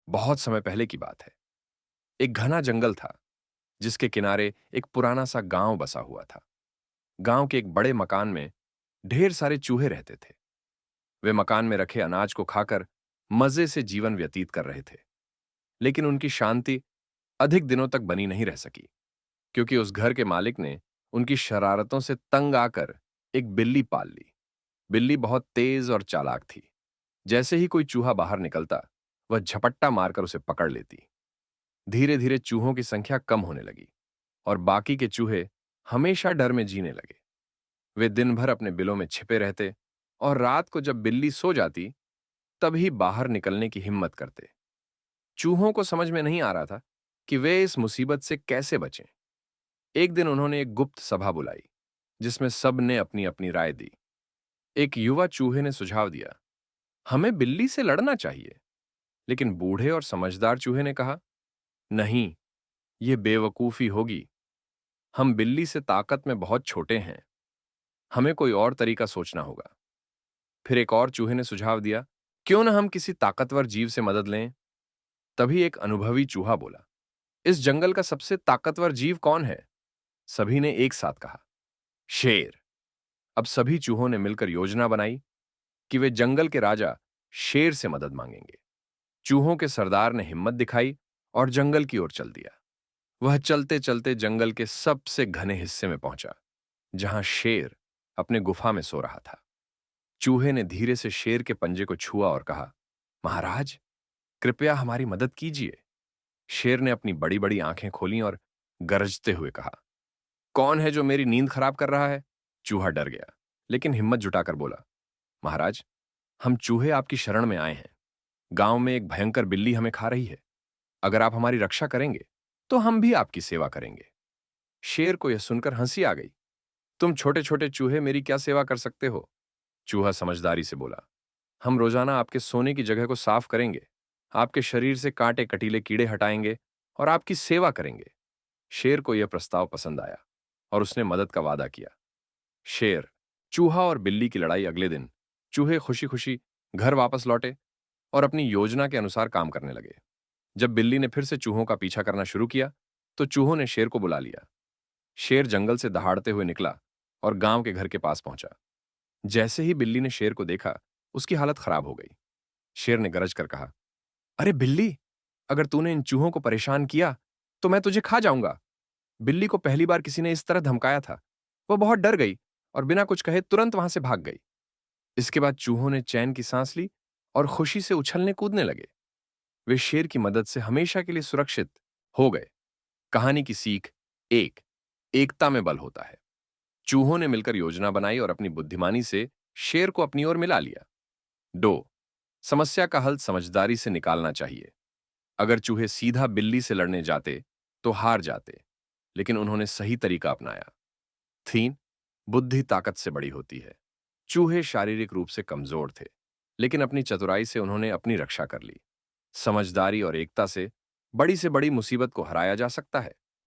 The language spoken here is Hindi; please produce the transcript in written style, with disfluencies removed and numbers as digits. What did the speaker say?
बहुत समय पहले की बात है। एक घना जंगल था जिसके किनारे एक पुराना सा गांव बसा हुआ था। गांव के एक बड़े मकान में ढेर सारे चूहे रहते थे। वे मकान में रखे अनाज को खाकर मजे से जीवन व्यतीत कर रहे थे। लेकिन उनकी शांति अधिक दिनों तक बनी नहीं रह सकी, क्योंकि उस घर के मालिक ने उनकी शरारतों से तंग आकर एक बिल्ली पाल ली। बिल्ली बहुत तेज और चालाक थी। जैसे ही कोई चूहा बाहर निकलता, वह झपट्टा मारकर उसे पकड़ लेती। धीरे धीरे चूहों की संख्या कम होने लगी और बाकी के चूहे हमेशा डर में जीने लगे। वे दिन भर अपने बिलों में छिपे रहते और रात को जब बिल्ली सो जाती, तभी बाहर निकलने की हिम्मत करते। चूहों को समझ में नहीं आ रहा था कि वे इस मुसीबत से कैसे बचें। एक दिन उन्होंने एक गुप्त सभा बुलाई, जिसमें सब ने अपनी अपनी राय दी। एक युवा चूहे ने सुझाव दिया, हमें बिल्ली से लड़ना चाहिए। लेकिन बूढ़े और समझदार चूहे ने कहा, नहीं, यह बेवकूफी होगी। हम बिल्ली से ताकत में बहुत छोटे हैं। हमें कोई और तरीका सोचना होगा। फिर एक और चूहे ने सुझाव दिया, क्यों ना हम किसी ताकतवर जीव से मदद लें। तभी एक अनुभवी चूहा बोला, इस जंगल का सबसे ताकतवर जीव कौन है? सभी ने एक साथ कहा, शेर। अब सभी चूहों ने मिलकर योजना बनाई कि वे जंगल के राजा शेर से मदद मांगेंगे। चूहों के सरदार ने हिम्मत दिखाई और जंगल की ओर चल दिया। वह चलते चलते जंगल के सबसे घने हिस्से में पहुंचा, जहां शेर अपने गुफा में सो रहा था। चूहे ने धीरे से शेर के पंजे को छुआ और कहा, महाराज, कृपया हमारी मदद कीजिए। शेर ने अपनी बड़ी बड़ी आंखें खोलीं और गरजते हुए कहा, कौन है जो मेरी नींद खराब कर रहा है? चूहा डर गया, लेकिन हिम्मत जुटाकर बोला, महाराज, हम चूहे आपकी शरण में आए हैं। गांव में एक भयंकर बिल्ली हमें खा रही है। अगर आप हमारी रक्षा करेंगे, तो हम भी आपकी सेवा करेंगे। शेर को यह सुनकर हंसी आ गई। तुम छोटे छोटे चूहे मेरी क्या सेवा कर सकते हो? चूहा समझदारी से बोला, हम रोजाना आपके सोने की जगह को साफ करेंगे, आपके शरीर से कांटे कटीले कीड़े हटाएंगे और आपकी सेवा करेंगे। शेर को यह प्रस्ताव पसंद आया और उसने मदद का वादा किया। शेर, चूहा और बिल्ली की लड़ाई अगले दिन। चूहे खुशी खुशी घर वापस लौटे और अपनी योजना के अनुसार काम करने लगे। जब बिल्ली ने फिर से चूहों का पीछा करना शुरू किया, तो चूहों ने शेर को बुला लिया। शेर जंगल से दहाड़ते हुए निकला और गांव के घर के पास पहुंचा। जैसे ही बिल्ली ने शेर को देखा, उसकी हालत खराब हो गई। शेर ने गरज कर कहा, अरे बिल्ली, अगर तूने इन चूहों को परेशान किया, तो मैं तुझे खा जाऊंगा। बिल्ली को पहली बार किसी ने इस तरह धमकाया था। वह बहुत डर गई और बिना कुछ कहे तुरंत वहां से भाग गई। इसके बाद चूहों ने चैन की सांस ली और खुशी से उछलने कूदने लगे। वे शेर की मदद से हमेशा के लिए सुरक्षित हो गए। कहानी की सीख एक, एकता में बल होता है। चूहों ने मिलकर योजना बनाई और अपनी बुद्धिमानी से शेर को अपनी ओर मिला लिया। 2. समस्या का हल समझदारी से निकालना चाहिए। अगर चूहे सीधा बिल्ली से लड़ने जाते, तो हार जाते, लेकिन उन्होंने सही तरीका अपनाया। 3. बुद्धि ताकत से बड़ी होती है। चूहे शारीरिक रूप से कमजोर थे, लेकिन अपनी चतुराई से उन्होंने अपनी रक्षा कर ली। समझदारी और एकता से बड़ी मुसीबत को हराया जा सकता है।